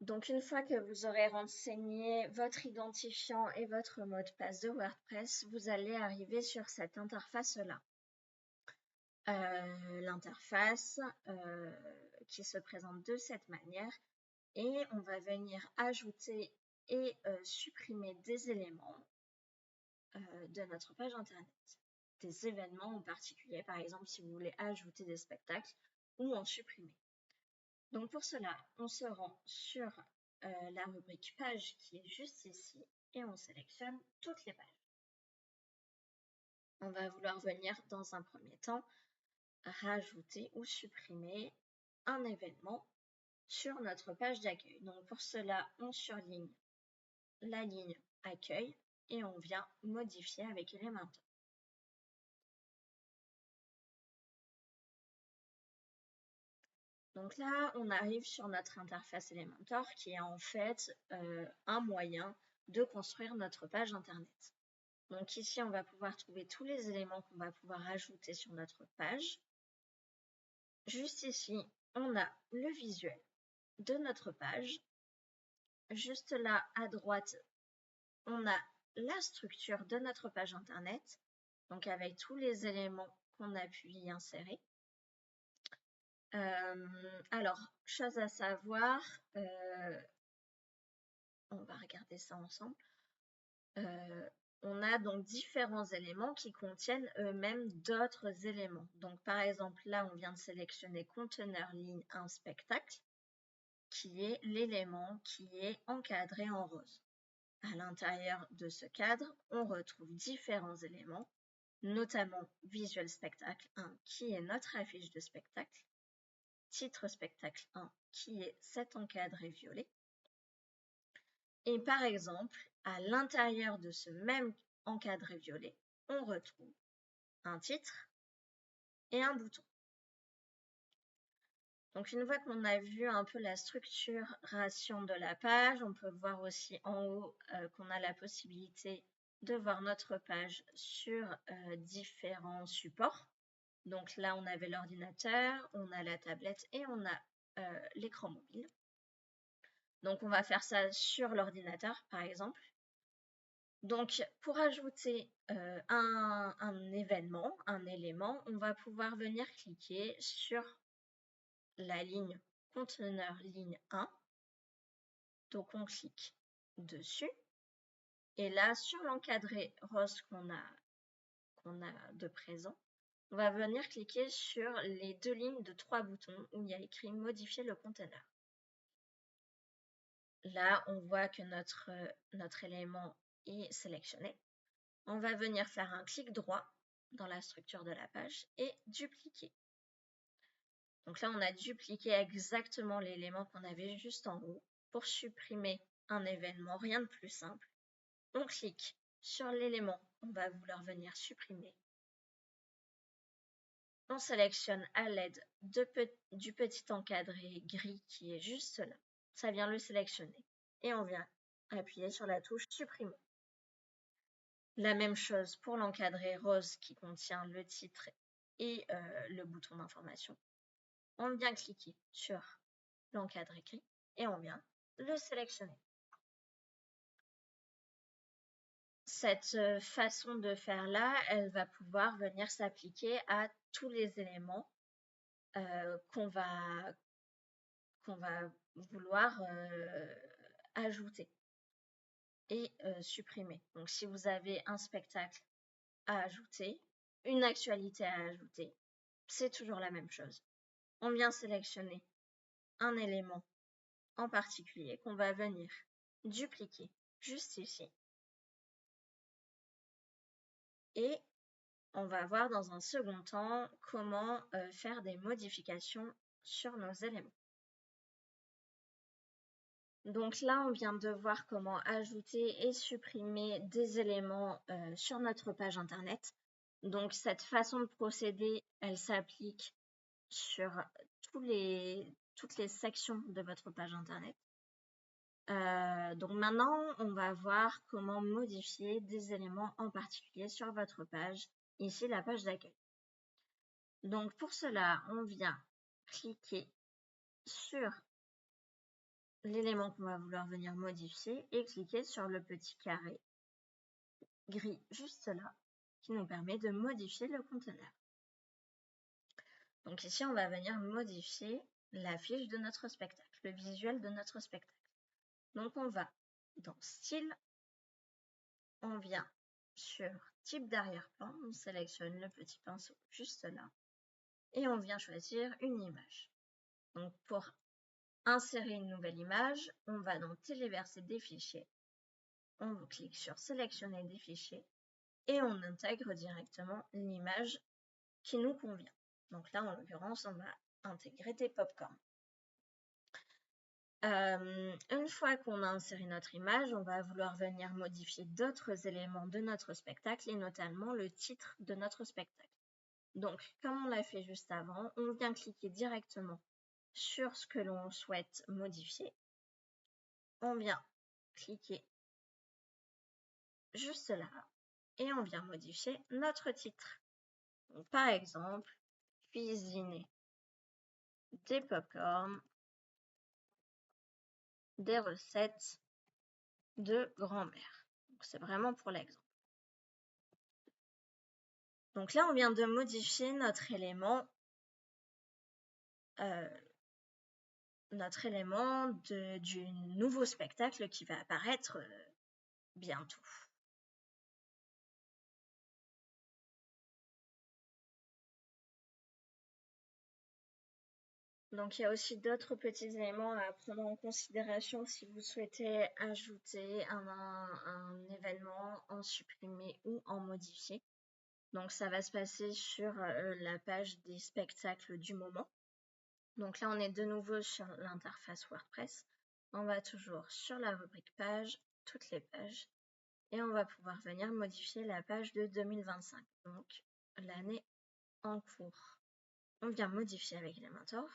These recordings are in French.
Donc, une fois que vous aurez renseigné votre identifiant et votre mot de passe de WordPress, vous allez arriver sur cette interface-là. L'interface qui se présente de cette manière et on va venir ajouter et supprimer des éléments de notre page internet. Des événements en particulier, par exemple si vous voulez ajouter des spectacles ou en supprimer. Donc pour cela, on se rend sur la rubrique page qui est juste ici et on sélectionne toutes les pages. On va vouloir venir dans un premier temps rajouter ou supprimer un événement sur notre page d'accueil. Donc pour cela, on surligne la ligne accueil et on vient modifier avec Elementor. Donc là, on arrive sur notre interface Elementor qui est en fait un moyen de construire notre page internet. Donc ici, on va pouvoir trouver tous les éléments qu'on va pouvoir ajouter sur notre page. Juste ici, on a le visuel de notre page. Juste là, à droite, on a la structure de notre page internet, donc avec tous les éléments qu'on a pu y insérer. Alors, chose à savoir, on va regarder ça ensemble. On a donc différents éléments qui contiennent eux-mêmes d'autres éléments. Donc, par exemple, là, on vient de sélectionner conteneur ligne 1 spectacle, qui est l'élément qui est encadré en rose. À l'intérieur de ce cadre, on retrouve différents éléments, notamment Visual Spectacle 1, qui est notre affiche de spectacle, Titre Spectacle 1, qui est cet encadré violet. Et par exemple, à l'intérieur de ce même encadré violet, on retrouve un titre et un bouton. Donc une fois qu'on a vu un peu la structuration de la page, on peut voir aussi en haut qu'on a la possibilité de voir notre page sur différents supports. Donc là, on avait l'ordinateur, on a la tablette et on a l'écran mobile. Donc on va faire ça sur l'ordinateur, par exemple. Donc pour ajouter un événement, un élément, on va pouvoir venir cliquer sur la ligne conteneur ligne 1. Donc on clique dessus. Et là, sur l'encadré rose qu'on a de présent, on va venir cliquer sur les deux lignes de 3 boutons où il y a écrit modifier le conteneur. Là, on voit que notre élément est sélectionné. On va venir faire un clic droit dans la structure de la page et dupliquer. Donc là, on a dupliqué exactement l'élément qu'on avait juste en haut pour supprimer un événement, rien de plus simple. On clique sur l'élément qu'on va vouloir venir supprimer. On sélectionne à l'aide du petit encadré gris qui est juste là. Ça vient le sélectionner. Et on vient appuyer sur la touche supprimer. La même chose pour l'encadré rose qui contient le titre et le bouton d'information. On vient cliquer sur l'encadré gris et on vient le sélectionner. Cette façon de faire là, elle va pouvoir venir s'appliquer à tous les éléments qu'on va vouloir ajouter et supprimer. Donc si vous avez un spectacle à ajouter, une actualité à ajouter, c'est toujours la même chose. On vient sélectionner un élément en particulier qu'on va venir dupliquer juste ici. Et on va voir dans un second temps comment faire des modifications sur nos éléments. Donc là, on vient de voir comment ajouter et supprimer des éléments sur notre page internet. Donc cette façon de procéder, elle s'applique sur toutes les sections de votre page internet. Donc maintenant, on va voir comment modifier des éléments en particulier sur votre page, ici la page d'accueil. Donc pour cela, on vient cliquer sur l'élément qu'on va vouloir venir modifier et cliquer sur le petit carré gris juste là qui nous permet de modifier le conteneur. Donc ici, on va venir modifier la fiche de notre spectacle, le visuel de notre spectacle. Donc on va dans Style, on vient sur Type d'arrière-plan, on sélectionne le petit pinceau juste là et on vient choisir une image. Donc pour insérer une nouvelle image, on va dans Téléverser des fichiers, on clique sur Sélectionner des fichiers et on intègre directement l'image qui nous convient. Donc là, en l'occurrence, on va intégrer des pop-corn. Une fois qu'on a inséré notre image, on va vouloir venir modifier d'autres éléments de notre spectacle et notamment le titre de notre spectacle. Donc, comme on l'a fait juste avant, on vient cliquer directement sur ce que l'on souhaite modifier. On vient cliquer juste là et on vient modifier notre titre. Donc, par exemple, cuisiner des pop-corn, des recettes de grand-mère. C'est vraiment pour l'exemple. Donc là, on vient de modifier notre élément du nouveau spectacle qui va apparaître bientôt. Donc, il y a aussi d'autres petits éléments à prendre en considération si vous souhaitez ajouter un événement, en supprimer ou en modifier. Donc, ça va se passer sur la page des spectacles du moment. Donc là, on est de nouveau sur l'interface WordPress. On va toujours sur la rubrique page, toutes les pages, et on va pouvoir venir modifier la page de 2025, donc l'année en cours. On vient modifier avec Elementor.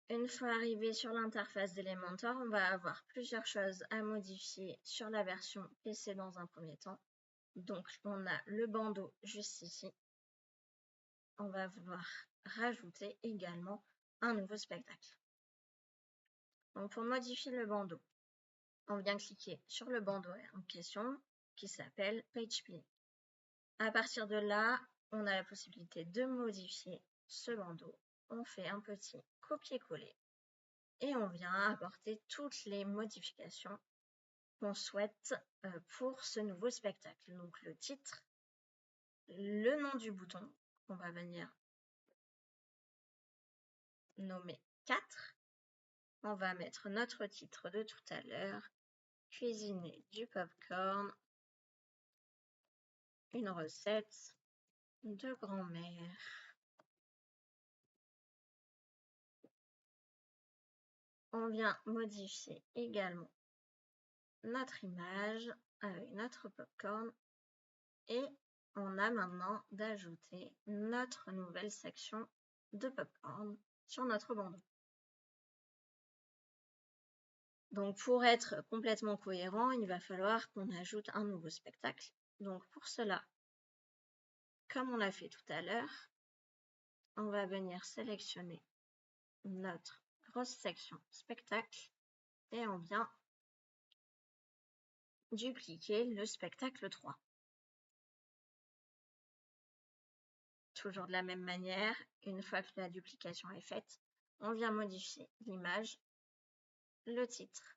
Une fois arrivé sur l'interface d'Elementor, on va avoir plusieurs choses à modifier sur la version PC dans un premier temps. Donc, on a le bandeau juste ici. On va vouloir rajouter également un nouveau spectacle. Donc, pour modifier le bandeau, on vient cliquer sur le bandeau en question qui s'appelle Page Split. À partir de là, on a la possibilité de modifier ce bandeau. On fait un petit copier-coller et on vient apporter toutes les modifications qu'on souhaite pour ce nouveau spectacle. Donc le titre, le nom du bouton qu'on va venir nommer 4. On va mettre notre titre de tout à l'heure, cuisiner du popcorn, une recette de grand-mère. On vient modifier également notre image avec notre popcorn et on a maintenant d'ajouter notre nouvelle section de popcorn sur notre bandeau. Donc pour être complètement cohérent, il va falloir qu'on ajoute un nouveau spectacle. Donc pour cela, comme on l'a fait tout à l'heure, on va venir sélectionner notre grosse section spectacle et on vient dupliquer le spectacle 3. Toujours de la même manière, une fois que la duplication est faite, on vient modifier l'image, le titre,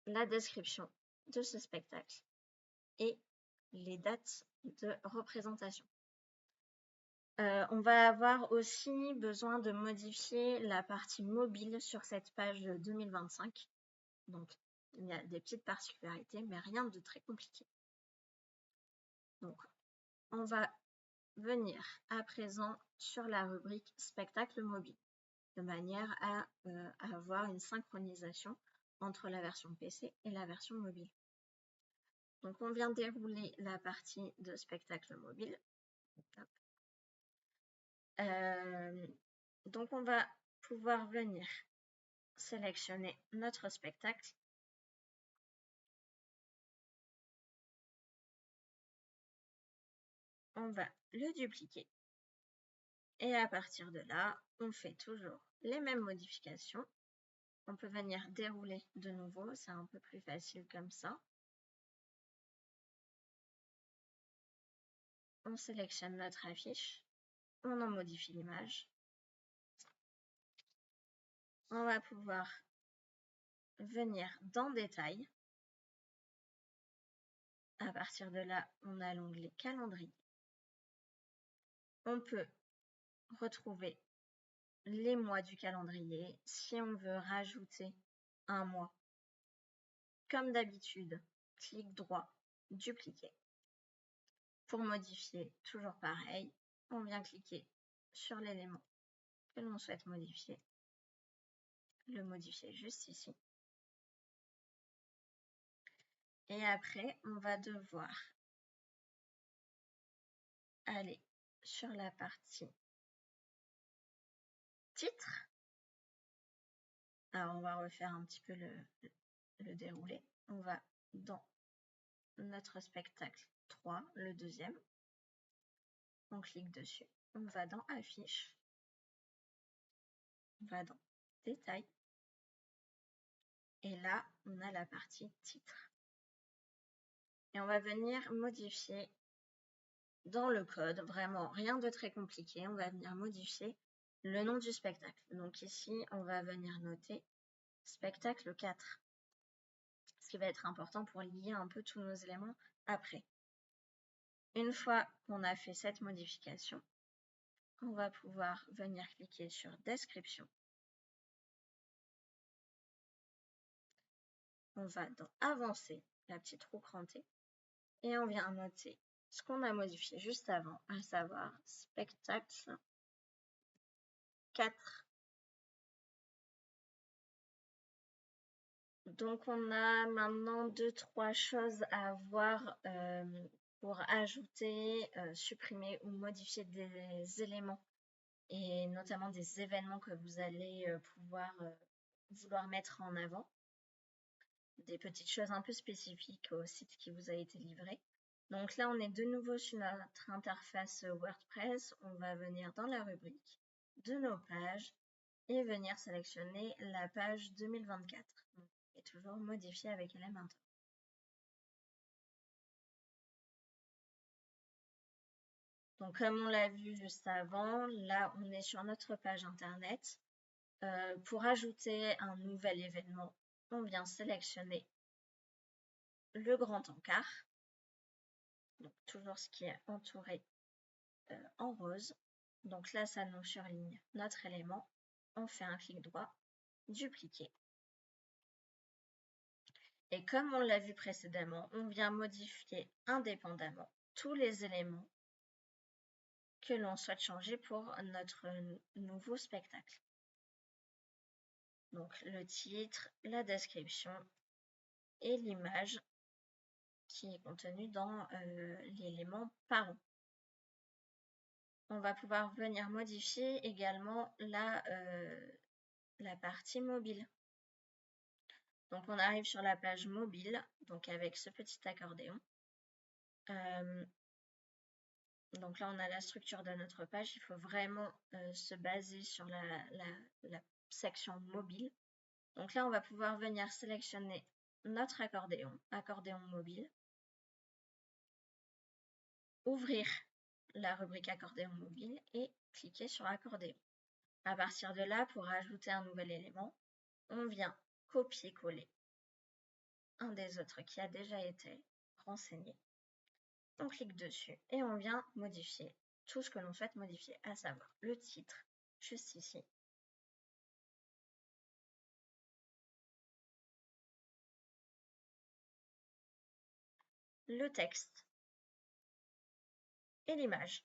la description de ce spectacle et les dates de représentation. On va avoir aussi besoin de modifier la partie mobile sur cette page 2025. Donc, il y a des petites particularités, mais rien de très compliqué. Donc, on va venir à présent sur la rubrique spectacle mobile, de manière à avoir une synchronisation entre la version PC et la version mobile. Donc, on vient dérouler la partie de spectacle mobile. Donc, on va pouvoir venir sélectionner notre spectacle. on va le dupliquer. Et à partir de là, on fait toujours les mêmes modifications. On peut venir dérouler de nouveau, c'est un peu plus facile comme ça. On sélectionne notre affiche, on en modifie l'image. On va pouvoir venir dans Détails. À partir de là, on a l'onglet Calendrier. On peut retrouver les mois du calendrier. Si on veut rajouter un mois, comme d'habitude, clic droit, dupliquer. Pour modifier, toujours pareil, on vient cliquer sur l'élément que l'on souhaite modifier, le modifier juste ici. Et après, on va devoir aller sur la partie titre. Alors, on va refaire un petit peu le déroulé. On va dans notre spectacle 3, le deuxième. On clique dessus. On va dans Affiche. On va dans Détails. Et là, on a la partie titre. Et on va venir modifier dans le code, vraiment rien de très compliqué. On va venir modifier le nom du spectacle. Donc ici, on va venir noter spectacle 4. Ce qui va être important pour lier un peu tous nos éléments après. Une fois qu'on a fait cette modification, on va pouvoir venir cliquer sur Description. On va dans Avancer, la petite roue crantée, et on vient noter ce qu'on a modifié juste avant, à savoir spectacle 4. Donc on a maintenant 2-3 choses à voir pour ajouter, supprimer ou modifier des éléments et notamment des événements que vous allez pouvoir vouloir mettre en avant. Des petites choses un peu spécifiques au site qui vous a été livré. Donc là, on est de nouveau sur notre interface WordPress. On va venir dans la rubrique de nos pages et venir sélectionner la page 2024. Donc, et toujours modifier avec Elementor. Donc comme on l'a vu juste avant, là on est sur notre page internet. Pour ajouter un nouvel événement, on vient sélectionner le grand encart. Donc toujours ce qui est entouré en rose. Donc là, ça nous surligne notre élément. On fait un clic droit, dupliquer. Et comme on l'a vu précédemment, on vient modifier indépendamment tous les éléments que l'on souhaite changer pour notre nouveau spectacle. Donc le titre, la description et l'image qui est contenue dans l'élément parent. On va pouvoir venir modifier également la partie mobile. Donc on arrive sur la page mobile, donc avec ce petit accordéon. Donc là on a la structure de notre page, il faut vraiment se baser sur la section mobile. Donc là on va pouvoir venir sélectionner notre accordéon mobile, ouvrir la rubrique accordéon mobile et cliquer sur accordéon. À partir de là, pour ajouter un nouvel élément, on vient copier-coller un des autres qui a déjà été renseigné. On clique dessus et on vient modifier tout ce que l'on souhaite modifier, à savoir le titre, juste ici. Le texte et l'image.